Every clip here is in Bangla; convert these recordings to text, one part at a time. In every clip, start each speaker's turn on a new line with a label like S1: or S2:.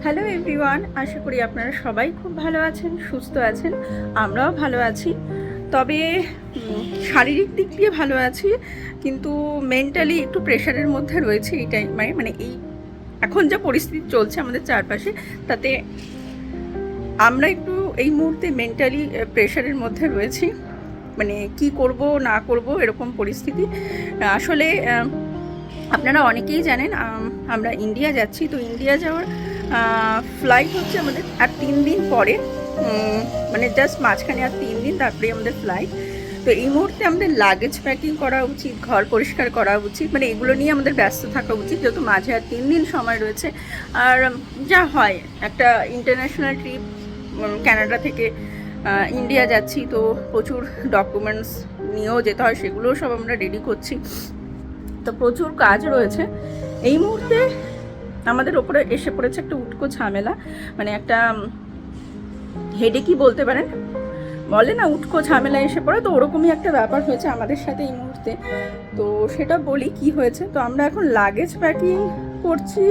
S1: হ্যালো এভরিওয়ান, আশা করি আপনারা সবাই খুব ভালো আছেন, সুস্থ আছেন। আমরাও ভালো আছি। তবে শারীরিক দিক দিয়ে ভালো আছি, কিন্তু মেন্টালি একটু প্রেশারের মধ্যে রয়েছে এই টাইমে। মানে এই এখন যা পরিস্থিতি চলছে আমাদের চারপাশে, তাতে আমরা একটু এই মুহূর্তে মেন্টালি প্রেশারের মধ্যে রয়েছি। মানে কি করব না করব এরকম পরিস্থিতি। আসলে আপনারা অনেকেই জানেন আমরা ইন্ডিয়া যাচ্ছি। তো ইন্ডিয়া যাওয়ার ফ্লাইট হচ্ছে আমাদের আর 3 দিন পরে, মানে জাস্ট মাঝখানে আর 3 দিন, তারপরে আমাদের ফ্লাইট। তো এই মুহূর্তে আমাদের লাগেজ প্যাকিং করা উচিত, ঘর পরিষ্কার করা উচিত, মানে এগুলো নিয়ে আমাদের ব্যস্ত থাকা উচিত, যেহেতু মাঝে আর 3 দিন সময় রয়েছে। আর যা হয়, একটা ইন্টারন্যাশনাল ট্রিপ, কানাডা থেকে ইন্ডিয়া যাচ্ছি, তো প্রচুর ডকুমেন্টস নিয়েও যেতে হয়, সেগুলোও সব আমরা রেডি করছি। তো প্রচুর কাজ রয়েছে। এই মুহূর্তে আমাদের ওপরে এসে পড়েছে একটা উটকো ঝামেলা, মানে একটা হেডেকই বলতে পারেন, বলে না উটকো ঝামেলা এসে পড়ে, তো ওরকমই একটা ব্যাপার হয়েছে আমাদের সাথে এই মুহূর্তে। তো সেটা বলি কি হয়েছে। তো আমরা এখন লাগেজ প্যাকিং করছি,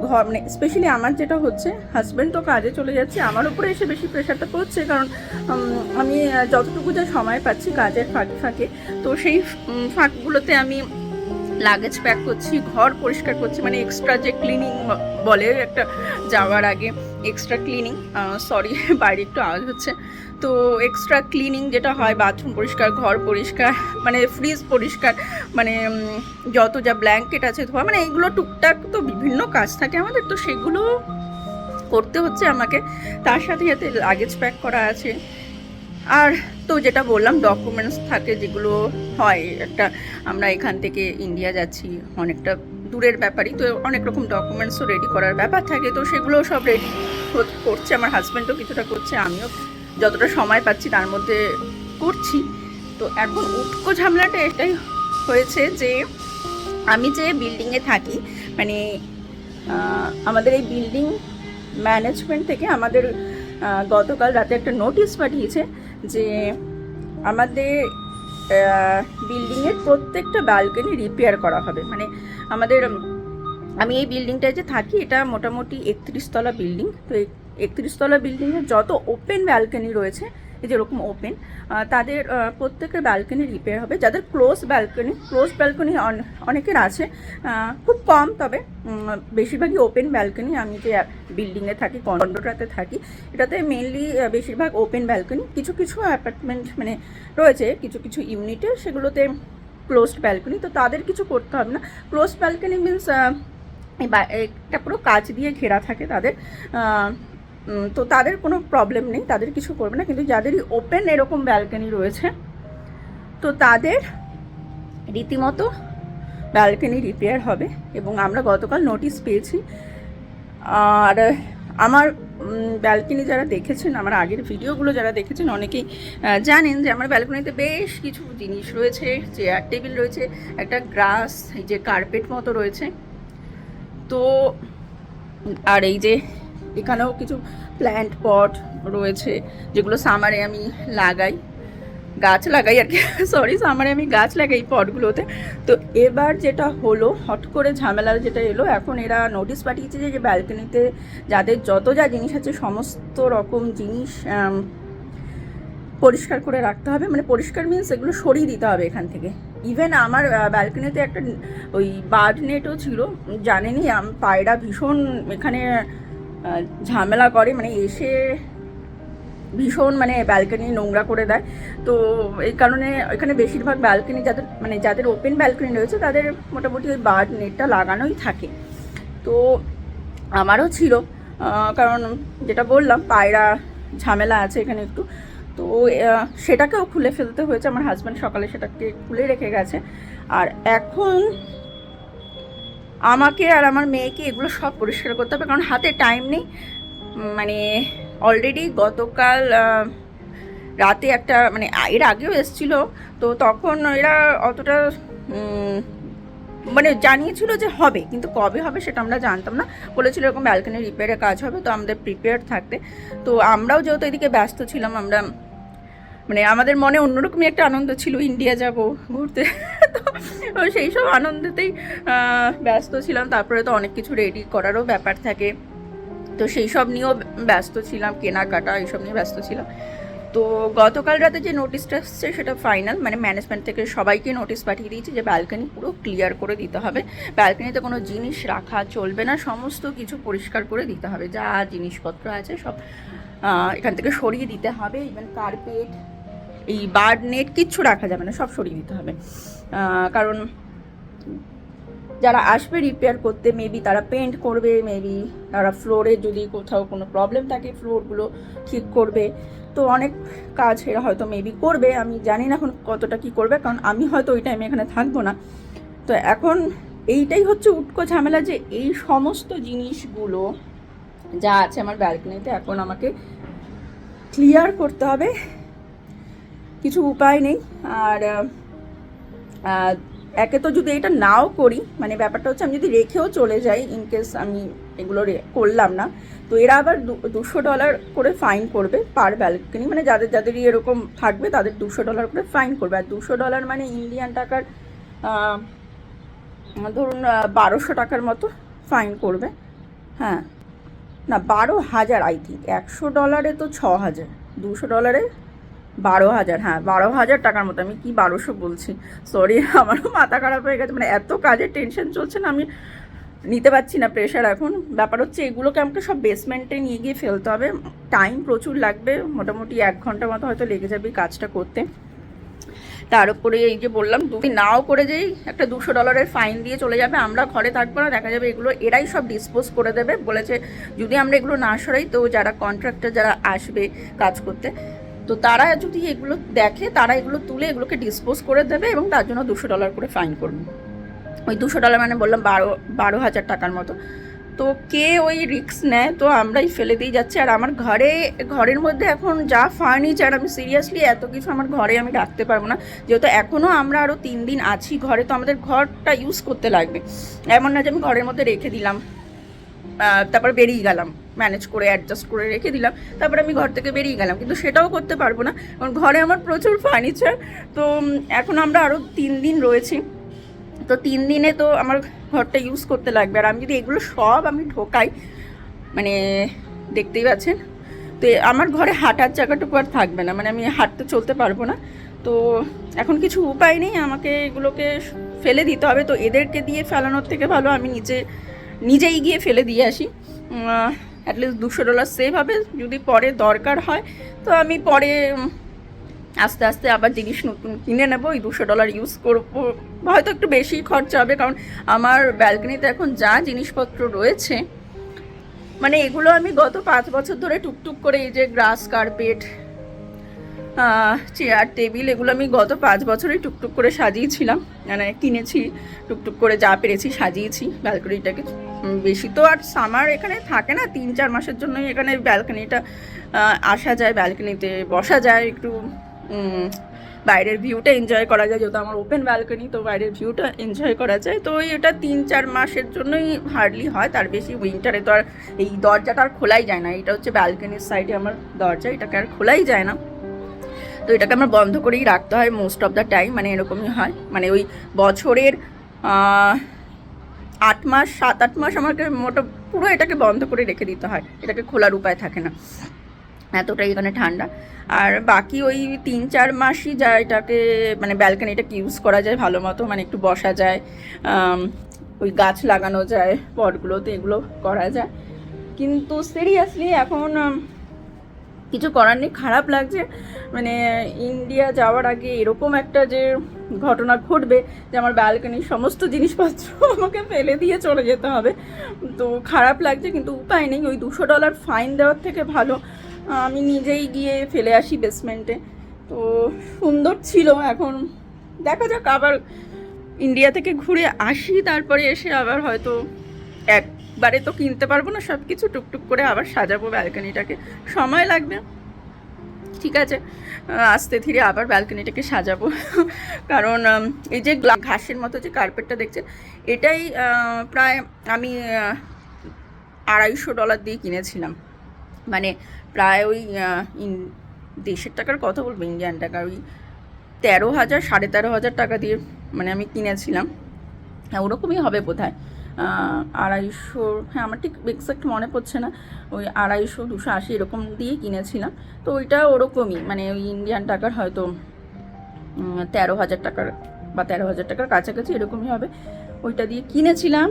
S1: ঘর মানে স্পেশালি আমার যেটা হচ্ছে, হাজব্যান্ড তো কাজে চলে যাচ্ছে, আমার উপরে এসে বেশি প্রেশারটা পড়ছে, কারণ আমি যতটুকু যা সময় পাচ্ছি কাজের ফাঁকে, তো সেই ফাঁকগুলোতে আমি লাগেজ প্যাক করছি, ঘর পরিষ্কার করছি, মানে এক্সট্রা যে ক্লিনিং বলে একটা যাওয়ার আগে এক্সট্রা ক্লিনিং, সরি বাইরে একটু আওয়াজ হচ্ছে। তো এক্সট্রা ক্লিনিং যেটা হয়, বাথরুম পরিষ্কার, ঘর পরিষ্কার, মানে ফ্রিজ পরিষ্কার, মানে যত যা ব্ল্যাঙ্কেট আছে ধোয়া, মানে এগুলো টুকটাক তো বিভিন্ন কাজ থাকে আমাদের, তো সেগুলো করতে হচ্ছে আমাকে। তার সাথে সাথে লাগেজ প্যাক করা আছে। আর তো যেটা বললাম, ডকুমেন্টস থাকে যেগুলো হয়, একটা আমরা এখান থেকে ইন্ডিয়া যাচ্ছি, অনেকটা দূরের ব্যাপারই, তো অনেক রকম ডকুমেন্টসও রেডি করার ব্যাপার থাকে, তো সেগুলো সব রেডি করছে। আমার হাজব্যান্ডও কিছুটা করছে, আমিও যতটা সময় পাচ্ছি তার মধ্যে করছি। তো এখন উটকো ঝামেলাটা এটাই হয়েছে যে আমি যে বিল্ডিংয়ে থাকি, মানে আমাদের এই বিল্ডিং ম্যানেজমেন্ট থেকে আমাদের গতকাল রাতে একটা নোটিশ পাঠিয়েছে যে আমাদের বিল্ডিংয়ের প্রত্যেকটা ব্যালকনি রিপেয়ার করা হবে। মানে আমাদের, আমি এই বিল্ডিংটায় যে থাকি, এটা মোটামুটি 31 তলা বিল্ডিং। তো 31 তলা বিল্ডিংয়ের যত ওপেন ব্যালকনি রয়েছে, এই যেরকম ওপেন, তাদের প্রত্যেকের ব্যালকনি রিপেয়ার হবে। যাদের ক্লোজ ব্যালকনি অনেকের আছে, খুব কম, তবে বেশিরভাগই ওপেন ব্যালকনি। আমি যে বিল্ডিংয়ে থাকি, কন্ডোটাতে থাকি, এটাতে মেনলি বেশিরভাগ ওপেন ব্যালকনি। কিছু কিছু অ্যাপার্টমেন্ট মানে রয়েছে, কিছু কিছু ইউনিটে, সেগুলোতে ক্লোজড ব্যালকনি। তো তাদের কিছু করতে হবে না। ক্লোজড ব্যালকনি মিনস একটা পুরো কাচ দিয়ে ঘেরা থাকে তাদের, তো তাদের কোনো প্রবলেম নেই, তাদের কিছু করবে না। কিন্তু যাদেরই ওপেন এরকম ব্যালকনি রয়েছে, তো তাদের রীতিমতো ব্যালকনি রিপেয়ার হবে। এবং আমরা গতকাল নোটিশ পেয়েছি। আর আমার ব্যালকনি যারা দেখেছেন, আমার আগের ভিডিওগুলো যারা দেখেছেন, অনেকেই জানেন যে আমার ব্যালকনিতে বেশ কিছু জিনিস রয়েছে, চেয়ার টেবিল রয়েছে, একটা গ্রাস, এই যে কার্পেট মতো রয়েছে। তো আর এই যে এখানেও কিছু প্ল্যান্ট পট রয়েছে, যেগুলো সামারে আমি গাছ লাগাই আর কি, সরি, সামারে আমি গাছ লাগাই পটগুলোতে। তো এবার যেটা হলো, হট করে ঝামেলা যেটা এলো, এখন এরা নোটিশ পাঠিয়েছে যে ব্যালকনিতে যাদের যত যা জিনিস আছে, সমস্ত রকম জিনিস পরিষ্কার করে রাখতে হবে। মানে পরিষ্কার মিনস এগুলো সরিয়ে দিতে হবে এখান থেকে। ইভেন আমার ব্যালকনিতে একটা ওই বার্ড নেটও ছিল, জানেনই, পায়রা ভীষণ এখানে ঝামেলা করে, মানে এসে ভীষণ মানে ব্যালকনি নোংরা করে দেয়। তো এই কারণে এখানে বেশিরভাগ ব্যালকনি যাদের ওপেন ব্যালকনি রয়েছে, তাদের মোটামুটি ওই বার্ড নেটটা লাগানোই থাকে। তো আমারও ছিল, কারণ যেটা বললাম, পায়রা ঝামেলা আছে এখানে একটু। তো সেটাকেও খুলে ফেলতে হয়েছে, আমার হাজব্যান্ড সকালে সেটাকে খুলে রেখে গেছে। আর এখন আমাকে আর আমার মেয়েকে এগুলো সব পরিষ্কার করতে হবে, কারণ হাতে টাইম নেই। মানে অলরেডি গতকাল রাতে একটা, মানে এর আগেও এসেছিল, তো তখন এরা অতটা মানে জানিয়েছিল যে হবে, কিন্তু কবে হবে সেটা আমরা জানতাম না। বলেছিল এরকম ব্যালকনি রিপেয়ারের কাজ হবে, তো আমাদের প্রিপেয়ার থাকতে। তো আমরাও যেহেতু এদিকে ব্যস্ত ছিলাম, আমরা মানে আমাদের মনে অন্যরকমই একটা আনন্দ ছিল, ইন্ডিয়া যাব ঘুরতে, তো সেই সব আনন্দেতেই ব্যস্ত ছিলাম। তারপরে তো অনেক কিছু রেডি করারও ব্যাপার থাকে, তো সেই সব নিয়েও ব্যস্ত ছিলাম, কেনাকাটা এইসব নিয়ে ব্যস্ত ছিলাম। তো গতকাল রাতে যে নোটিশটা এসছে সেটা ফাইনাল, মানে ম্যানেজমেন্ট থেকে সবাইকে নোটিশ পাঠিয়ে দিয়েছি যে ব্যালকনি পুরো ক্লিয়ার করে দিতে হবে, ব্যালকনিতে কোনো জিনিস রাখা চলবে না, সমস্ত কিছু পরিষ্কার করে দিতে হবে, যা জিনিসপত্র আছে সব এখান থেকে সরিয়ে দিতে হবে। ইভেন কার্পেট, এই বার্ড নেট কিচ্ছু রাখা যাবে না, সব সরিয়ে দিতে হবে। কারণ যারা আসবে রিপেয়ার করতে, মেবি তারা পেন্ট করবে, মেবি তারা ফ্লোরে যদি কোথাও কোনো প্রবলেম থাকে ফ্লোরগুলো ঠিক করবে, তো অনেক কাজ এরা হয়তো মেবি করবে। আমি জানি না এখন কতটা কি করবে, কারণ আমি হয়তো ওই টাইমে এখানে থাকবো না। তো এখন এইটাই হচ্ছে উটকো ঝামেলা, যে এই সমস্ত জিনিসগুলো যা আছে আমার ব্যালকনিতে এখন আমাকে ক্লিয়ার করতে হবে, কিছু উপায় নেই। আর একে তো যদি এটা নাও করি, মানে ব্যাপারটা হচ্ছে আমি যদি রেখেও চলে যাই, ইনকেস আমি এগুলো করলাম না, তো এরা আবার $200 করে ফাইন করবে পার ব্যালকনি, মানে যাদেরই এরকম থাকবে তাদের $200 করে ফাইন করবে। আর $200 মানে ইন্ডিয়ান টাকার ধরুন 1200 টাকার মতো ফাইন করবে। হ্যাঁ না, 12,000 আই থিঙ্ক, $100 তো 6,000, $200 12,000, হ্যাঁ 12,000 টাকার মতো। আমি কি 1200 বলছি, সরি, আমারও মাথা খারাপ হয়ে গেছে, মানে এত কাজের টেনশন চলছে না, আমি নিতে পারছি না প্রেশার এখন। ব্যাপার হচ্ছে এগুলোকে আমাকে সব বেসমেন্টে নিয়ে গিয়ে ফেলতে হবে, টাইম প্রচুর লাগবে, মোটামুটি 1 ঘন্টা মতো হয়তো লেগে যাবে কাজটা করতে। তার উপরে এই যে বললাম, যদি নাও করে যাই একটা $200 ফাইন দিয়ে চলে যাবে, আমরা ঘরে থাকবো না, দেখা যাবে এগুলো এরাই সব ডিসপোজ করে দেবে। বলেছে যদি আমরা এগুলো না সরাই, তো যারা কন্ট্রাক্টর যারা আসবে কাজ করতে, তো তারা যদি এগুলো দেখে, তারা এগুলো তুলে এগুলোকে ডিসপোজ করে দেবে, এবং তার জন্য $200 করে ফাইন করবে। ওই $200 মানে বললাম 12,000 টাকার মতো। তো কে ওই রিস্ক নেয়, তো আমরাই ফেলে দিয়ে যাচ্ছি। আর আমার ঘরের মধ্যে এখন যা ফার্নিচার, আমি সিরিয়াসলি এত কিছু আমার ঘরে আমি রাখতে পারবো না, যেহেতু এখনও আমরা আরও 3 দিন আছি ঘরে, তো আমাদের ঘরটা ইউজ করতে লাগবে। এমন না যে আমি ঘরের মধ্যে রেখে দিলাম, তারপর বেরিয়ে গেলাম, ম্যানেজ করে অ্যাডজাস্ট করে রেখে দিলাম, তারপর আমি ঘর থেকে বেরিয়ে গেলাম, কিন্তু সেটাও করতে পারবো না, কারণ ঘরে আমার প্রচুর ফার্নিচার। তো এখন আমরা আরও 3 দিন রয়েছি, তো 3 দিনে তো আমার ঘরটা ইউজ করতে লাগবে। আর আমি যদি এগুলো সব আমি ঢোকাই, মানে দেখতেই পাচ্ছেন, তো আমার ঘরে হাঁটার জায়গাটুকু আর থাকবে না, মানে আমি হাঁটতে চলতে পারবো না। তো এখন কিছু উপায় নেই, আমাকে এগুলোকে ফেলে দিতে হবে। তো এদেরকে দিয়ে ফেলানোর থেকে ভালো আমি নিজেই গিয়ে ফেলে দিয়ে আসি, অ্যাটলিস্ট $200 সেভ হবে। যদি পরে দরকার হয় তো আমি পরে আস্তে আস্তে আবার জিনিস নতুন কিনে নেবো, ওই $200 ইউজ করবো, হয়তো একটু বেশি খরচা হবে, কারণ আমার ব্যালকনিতে এখন যা জিনিসপত্র রয়েছে, মানে এগুলো আমি গত 5 বছর ধরে টুকটুক করে, এই যে গ্রাস কার্পেট, চেয়ার টেবিল, এগুলো আমি গত 5 বছরই টুকটুক করে সাজিয়েছিলাম, মানে কিনেছি, টুকটুক করে যা পেরেছি সাজিয়েছি ব্যালকনিটাকে। বেশি তো আর সামার এখানে থাকে না, 3-4 মাসের জন্যই এখানে ব্যালকনিটা আসা যায়, ব্যালকনিতে বসা যায়, একটু বাইরের ভিউটা এনজয় করা যায়, যেহেতু আমার ওপেন ব্যালকনি, তো বাইরের ভিউটা এনজয় করা যায়। তো এটা 3-4 মাসের জন্যই হার্ডলি হয়, তার বেশি উইন্টারে তো আর এই দরজাটা আর খোলাই যায় না, এটা হচ্ছে ব্যালকনির সাইডে আমার দরজা, এটাকে আর খোলাই যায় না, তো এটাকে আমার বন্ধ করেই রাখতে হয় মোস্ট অফ দ্য টাইম, মানে এরকমই হয়, মানে ওই বছরের 8 মাস 7-8 মাস আমাকে পুরো এটাকে বন্ধ করে রেখে দিতে হয়, এটাকে খোলার উপায় থাকে না, এতটাই এখানে ঠান্ডা। আর বাকি ওই 3-4 মাসই যা এটাকে, মানে ব্যালকনিটাকে ইউজ করা যায় ভালো মতো, মানে একটু বসা যায়, ওই গাছ লাগানো যায় পটগুলোতে, এগুলো করা যায়। কিন্তু সিরিয়াসলি এখন কিছু করার নেই, খারাপ লাগছে, মানে ইন্ডিয়া যাওয়ার আগে এরকম একটা যে ঘটনা ঘটবে যে আমার ব্যালকনির সমস্ত জিনিসপত্র আমাকে ফেলে দিয়ে চলে যেতে হবে, তো খারাপ লাগছে, কিন্তু উপায় নেই। ওই $200 ফাইন দেওয়ার থেকে ভালো আমি নিজেই গিয়ে ফেলে আসি বেসমেন্টে। তো সুন্দর ছিল, এখন দেখা যাক, আবার ইন্ডিয়া থেকে ঘুরে আসি, তারপরে এসে আবার হয়তো একবারে তো কিনতে পারবো না সব কিছু, টুকটুক করে আবার সাজাবো ব্যালকনিটাকে, সময় লাগবে, ঠিক আছে, আস্তে ধীরে আবার ব্যালকনিটাকে সাজাবো। কারণ এই যে ঘাসের মতো যে কার্পেটটা দেখছেন, এটাই প্রায় আমি $250 দিয়ে কিনেছিলাম, মানে প্রায় ওই দেশের টাকার কথা বলবো, ইন্ডিয়ান টাকা, ওই 13,000 13,500 টাকা দিয়ে মানে আমি কিনেছিলাম, হ্যাঁ ওরকমই হবে বোধহয়, 250, হ্যাঁ আমার ঠিক এক্সাক্ট মনে পড়ছে না, ওই 250 280 এরকম দিয়ে কিনেছিলাম। তো ওইটা ওরকমই, মানে ওই ইন্ডিয়ান টাকার হয়তো 13,000 টাকার বা 13,000 টাকার কাছাকাছি এরকমই হবে। ওইটা দিয়ে কিনেছিলাম,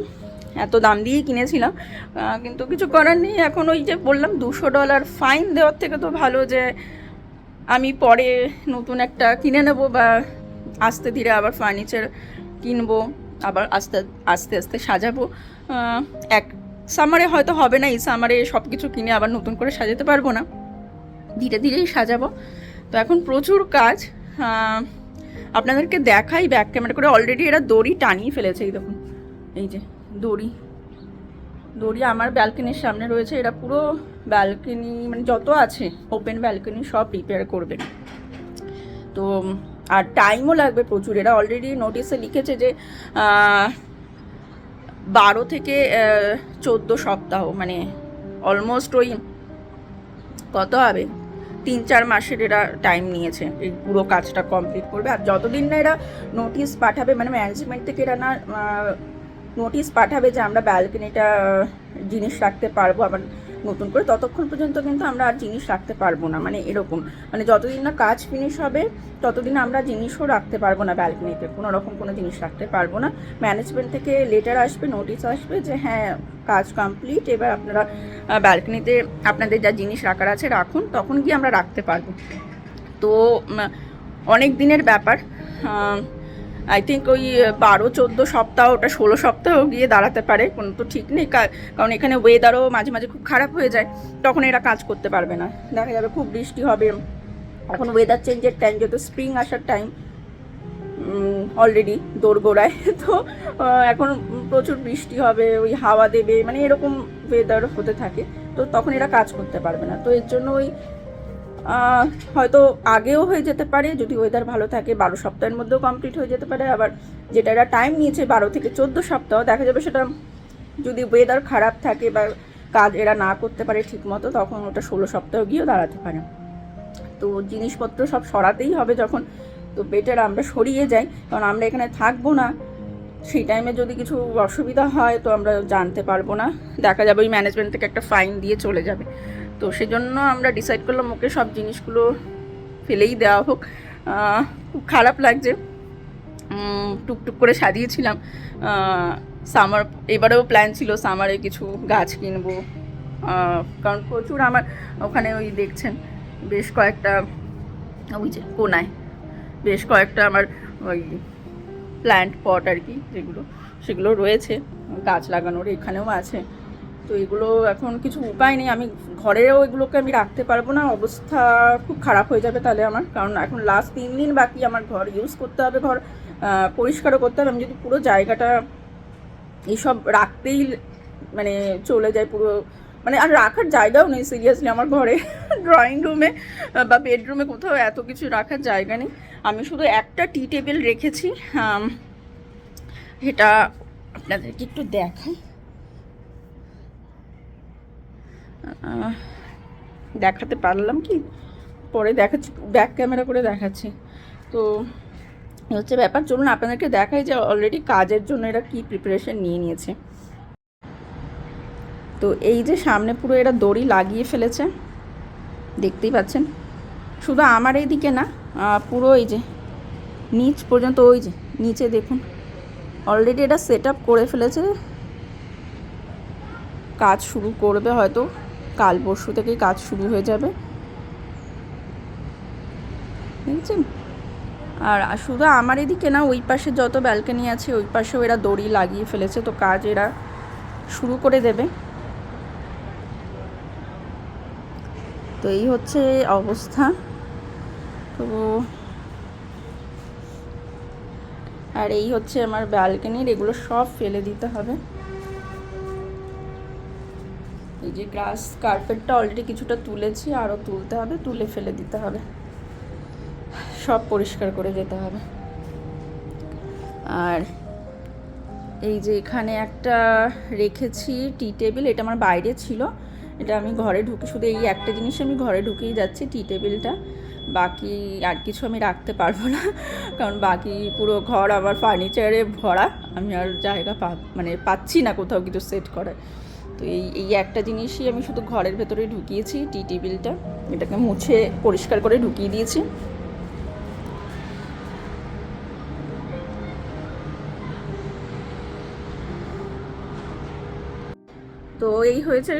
S1: এত দাম দিয়ে কিনেছিলাম, কিন্তু কিছু করার নেই। এখন ওই যে বললাম $200 ফাইন দেওয়ার থেকে তো ভালো যে আমি পরে নতুন একটা কিনে নেবো, বা আস্তে ধীরে আবার ফার্নিচার কিনবো, আবার আস্তে আস্তে আস্তে সাজাবো। এক সামারে হয়তো হবে না, এই সামারে সব কিছু কিনে আবার নতুন করে সাজাতে পারবো না, ধীরে ধীরেই সাজাবো। তো এখন প্রচুর কাজ, আপনাদেরকে দেখাই ব্যাক ক্যামেরা করে। অলরেডি এরা দড়ি টানিয়ে ফেলেছে, এই দেখুন এই যে দড়ি আমার ব্যালকনির সামনে রয়েছে। এরা পুরো ব্যালকনি মানে যত আছে ওপেন ব্যালকনি সব রিপেয়ার করবে। তো আর টাইমও লাগবে প্রচুর। এরা অলরেডি নোটিশে লিখেছে যে 12 থেকে 14 সপ্তাহ, মানে অলমোস্ট ওই কত হবে 3-4 মাসের এরা টাইম নিয়েছে এই পুরো কাজটা কমপ্লিট করবে। আর যতদিন না এরা নোটিশ পাঠাবে, মানে ম্যানেজমেন্ট থেকে এরা না নোটিশ পাঠাবে যে আমরা ব্যালকনিটা জিনিস রাখতে পারবো আবার নতুন করে, ততক্ষণ পর্যন্ত কিন্তু আমরা আর জিনিস রাখতে পারবো না। মানে এরকম, মানে যতদিন না কাজ ফিনিশ হবে ততদিন আমরা জিনিসও রাখতে পারবো না ব্যালকনিতে, কোনো রকম কোনো জিনিস রাখতে পারবো না। ম্যানেজমেন্ট থেকে লেটার আসবে, নোটিশ আসবে যে হ্যাঁ কাজ কমপ্লিট, এবার আপনারা ব্যালকনিতে আপনাদের যা জিনিস রাখার আছে রাখুন, তখন গিয়ে আমরা রাখতে পারবো। তো অনেক দিনের ব্যাপার, আই থিঙ্ক ওই 12-14 সপ্তাহ, ওটা 16 সপ্তাহ গিয়ে দাঁড়াতে পারে, কোনো তো ঠিক নেই। কারণ এখানে ওয়েদারও মাঝে মাঝে খুব খারাপ হয়ে যায়, তখন এরা কাজ করতে পারবে না। দেখা যাবে খুব বৃষ্টি হবে, এখন ওয়েদার চেঞ্জের টাইম, যেহেতু স্প্রিং আসার টাইম অলরেডি দোরগোড়ায়, তো এখন প্রচুর বৃষ্টি হবে, ওই হাওয়া দেবে, মানে এরকম ওয়েদার হতে থাকে, তো তখন এরা কাজ করতে পারবে না। তো এর জন্য ওই হয়তো আগেও হয়ে যেতে পারে, যদি ওয়েদার ভালো থাকে 12 সপ্তাহের মধ্যেও কমপ্লিট হয়ে যেতে পারে। আবার যেটা এরা টাইম নিয়েছে 12 থেকে 14 সপ্তাহ, দেখা যাবে সেটা যদি ওয়েদার খারাপ থাকে বা কাজ এরা না করতে পারে ঠিক মতো, তখন ওটা 16 সপ্তাহ গিয়েও দাঁড়াতে পারে। তো জিনিসপত্র সব সরাতেই হবে যখন, তো বেটার আমরা সরিয়ে যাই, কারণ আমরা এখানে থাকবো না। সেই টাইমে যদি কিছু অসুবিধা হয় তো আমরা জানতে পারবো না, দেখা যাবে ওই ম্যানেজমেন্ট থেকে একটা ফাইন দিয়ে চলে যাবে। তো সেজন্য আমরা ডিসাইড করলাম ওকে সব জিনিসগুলো ফেলেই দেওয়া হোক। খুব খারাপ লাগছে, টুকটুক করে সাজিয়েছিলাম। সামার এবারেও প্ল্যান ছিল সামারে কিছু গাছ কিনবো, কারণ প্রচুর আমার ওখানে ওই দেখছেন বেশ কয়েকটা, ওই যে কোনায় বেশ কয়েকটা আমার ওই প্ল্যান্ট পট আর কি, সেগুলো রয়েছে গাছ লাগানোর, এখানেও আছে। তো এগুলো এখন কিছু উপায় নেই, আমি ঘরেও এগুলোকে আমি রাখতে পারবো না, অবস্থা খুব খারাপ হয়ে যাবে তাহলে আমার। কারণ এখন লাস্ট 3 দিন বাকি আমার ঘর ইউজ করতে হবে, ঘর পরিষ্কারও করতে হবে। আমি যদি পুরো জায়গাটা এইসব রাখতেই মানে চলে যায় পুরো, মানে আর রাখার জায়গাও নেই সিরিয়াসলি আমার ঘরে, ড্রয়িং রুমে বা বেডরুমে কোথাও এত কিছু রাখার জায়গা নেই। আমি শুধু একটা টি টেবিল রেখেছি, এটা আপনাদেরকে একটু দেখাই, দেখাতে পারলাম কি, পরে দেখাচ্ছি, ব্যাক ক্যামেরা করে দেখাচ্ছি। তো হচ্ছে ব্যাপার, চলুন আপনাদেরকে দেখাই যে অলরেডি কাজের জন্য এরা কি প্রিপারেশন নিয়ে নিয়েছে। তো এই যে সামনে পুরো এরা দড়ি লাগিয়ে ফেলেছে, দেখতেই পাচ্ছেন। শুধু আমার এইদিকে না, পুরো এই যে নিচ পর্যন্ত, ওই যে নিচে দেখুন অলরেডি এটা সেট আপ করে ফেলেছে। কাজ শুরু করবে হয়তো কাল পরশু থেকেই কাজ শুরু হয়ে যাবে, দেখছেন। আর শুধু আমার এদিকে না, ওই পাশে যত ব্যালকনি আছে ওই পাশেও এরা দড়ি লাগিয়ে ফেলেছে, তো কাজ এরা শুরু করে দেবে। তো এই হচ্ছে অবস্থা। তো আর এই হচ্ছে আমার ব্যালকনির, এগুলো সব ফেলে দিতে হবে। এই যে গ্রাস কার্পেটটা অলরেডি কিছুটা তুলেছি, আরও তুলতে হবে, তুলে ফেলে দিতে হবে, সব পরিষ্কার করে যেতে হবে। আর এই যে এখানে একটা রেখেছি টি টেবিল, এটা আমার বাইরে ছিল, এটা আমি ঘরে ঢুকে, শুধু এই একটা জিনিস আমি ঘরে ঢুকেই যাচ্ছি, টি টেবিলটা। বাকি আর কিছু আমি রাখতে পারবো না, কারণ বাকি পুরো ঘর আমার ফার্নিচারে ভরা। আমি আর জায়গা পাচ্ছি না কোথাও কিছু সেট করার। তো এই একটা জিনিসই আমি শুধু ঘরের ভেতরে ঢুকিয়েছি, টি টেবিলটা, এটাকে মুছে পরিষ্কার করে ঢুকিয়ে দিয়েছি। তো এই হয়েছে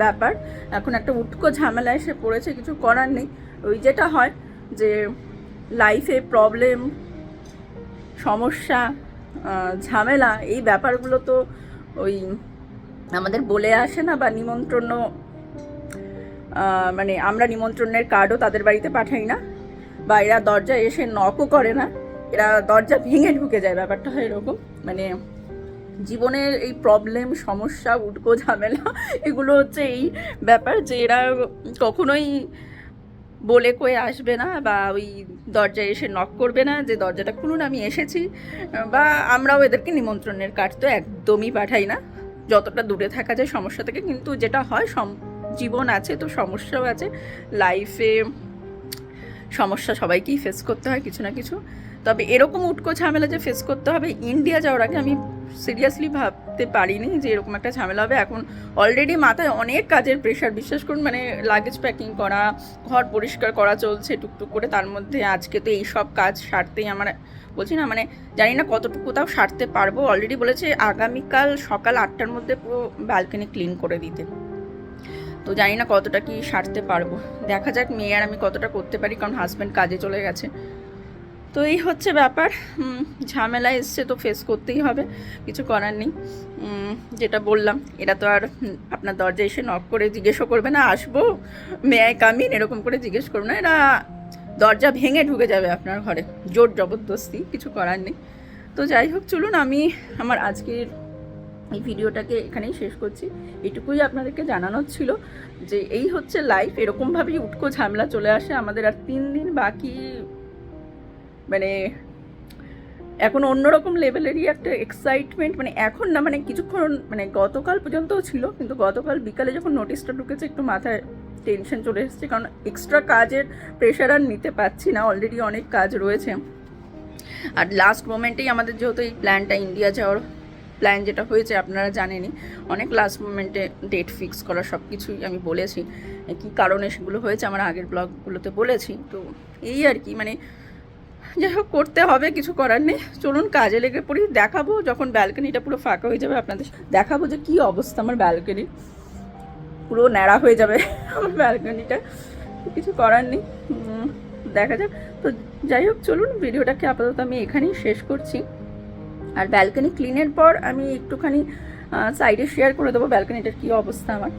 S1: ব্যাপার। এখন একটা উটকো ঝামেলা এসে পড়েছে, কিছু করার নেই। ওই যেটা হয় যে লাইফে প্রবলেম, সমস্যা, ঝামেলা, এই ব্যাপারগুলো তো ওই আমাদের বলে আসে না, বা নিমন্ত্রণ আমরা নিমন্ত্রণের কার্ডও তাদের বাড়িতে পাঠাই না, বা এরা দরজা এসে নকও করে না, এরা দরজা ভেঙে ঢুকে যায়। ব্যাপারটা হয় এরকম। জীবনের এই প্রবলেম, সমস্যা, উটকো ঝামেলা, এগুলো হচ্ছে এই ব্যাপার যে এরা কখনোই বলে কয়ে আসবে না, বা ওই দরজায় এসে নক করবে না যে দরজাটা খুলুন আমি এসেছি, বা আমরাও এদেরকে নিমন্ত্রণের কার্ড তো একদমই পাঠাই না, যতটা দূরে থাকা যায় সমস্যা থেকে। কিন্তু যেটা হয়, জীবন আছে তো সমস্যাও আছে, লাইফে সমস্যা সবাইকেই ফেস করতে হয় কিছু না কিছু। তবে এরকম উটকো ঝামেলা যে ফেস করতে হবে ইন্ডিয়া যাওয়ার আগে আমি সিরিয়াসলি ভাবতে পারিনি যে এরকম একটা ঝামেলা হবে। এখন অলরেডি মাথায় অনেক কাজের প্রেশার, বিশ্বাস করুন। লাগেজ প্যাকিং করা, ঘর পরিষ্কার করা চলছে টুকটুক করে। তার মধ্যে আজকে তো এইসব কাজ সারতেই আমার, বলছি না জানি না কতটুকু তাও সারতে পারবো। অলরেডি বলেছে আগামীকাল সকাল 8টার মধ্যে পুরো ব্যালকনি ক্লিন করে দিতে। তো জানি না কতটা কি সারতে পারবো, দেখা যাক মেয়ে আর আমি কতটা করতে পারি, কারণ হাজব্যান্ড কাজে চলে গেছে। তো এই হচ্ছে ব্যাপার, ঝামেলা এসছে তো ফেস করতেই হবে, কিছু করার নেই। যেটা বললাম, এরা তো আর আপনার দরজায় এসে নক করে জিজ্ঞেসও করবে না আসবো, মে আই কাম ইন, এরকম করে জিজ্ঞেস করবে না। এরা দরজা ভেঙে ঢুকে যাবে আপনার ঘরে, জোর জবরদস্তি, কিছু করার নেই। তো যাই হোক, চলুন আমি আমার আজকের এই ভিডিওটাকে এখানেই শেষ করছি। এটুকুই আপনাদেরকে জানানোর ছিল যে এই হচ্ছে লাইফ, এরকমভাবেই উটকো ঝামেলা চলে আসে আমাদের। আর 3 দিন বাকি, এখন অন্যরকম লেভেলেরই একটা এক্সাইটমেন্ট, এখন না, কিছুক্ষণ, গতকাল পর্যন্তও ছিল, কিন্তু গতকাল বিকালে যখন নোটিশটা ঢুকেছে একটু মাথায় টেনশন চলে এসেছে, কারণ এক্সট্রা কাজের প্রেশার আর নিতে পারছি না, অলরেডি অনেক কাজ রয়েছে। আর লাস্ট মোমেন্টেই আমাদের যেহেতু এই প্ল্যানটা, ইন্ডিয়া যাওয়ার প্ল্যান যেটা হয়েছে আপনারা জানেনই, অনেক লাস্ট মোমেন্টে ডেট ফিক্স করা, সব কিছুই আমি বলেছি কী কারণে সেগুলো হয়েছে, আমার আগের ব্লগগুলোতে বলেছি। তো এই আর কি, যাই হোক করতে হবে, কিছু করার নেই। চলুন কাজে লেগে পড়ি। দেখাবো যখন ব্যালকনিটা পুরো ফাঁকা হয়ে যাবে আপনাদের, দেখাবো যে কী অবস্থা আমার ব্যালকনি, পুরো ন্যাড়া হয়ে যাবে আমার ব্যালকনিটা। কিছু করার নেই, দেখা যাক। তো যাই হোক, চলুন ভিডিওটাকে আপাতত আমি এখানেই শেষ করছি। আর ব্যালকনি ক্লিনের পর আমি একটুখানি সাইডে শেয়ার করে দেবো ব্যালকনিটার কী অবস্থা আমার।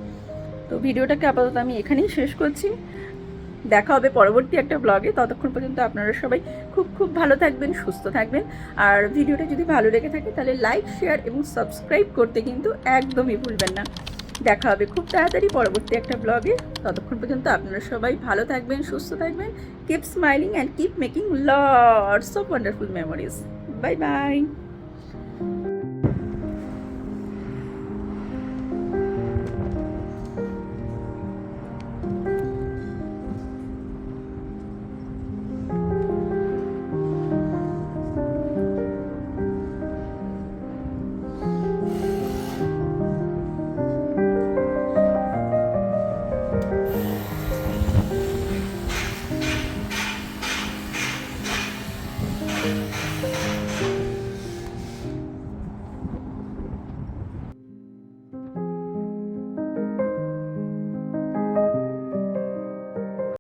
S1: তো ভিডিওটাকে আপাতত আমি এখানেই শেষ করছি, দেখা হবে পরবর্তী একটা ব্লগে। ততক্ষণ পর্যন্ত আপনারা সবাই খুব খুব ভালো থাকবেন, সুস্থ থাকবেন। আর ভিডিওটা যদি ভালো লেগে থাকে তাহলে লাইক, শেয়ার এবং সাবস্ক্রাইব করতে কিন্তু একদমই ভুলবেন না। দেখা হবে খুব তাড়াতাড়ি পরবর্তী একটা ব্লগে। ততক্ষণ পর্যন্ত আপনারা সবাই ভালো থাকবেন, সুস্থ থাকবেন। Keep smiling and keep making lots of wonderful memories. Bye bye.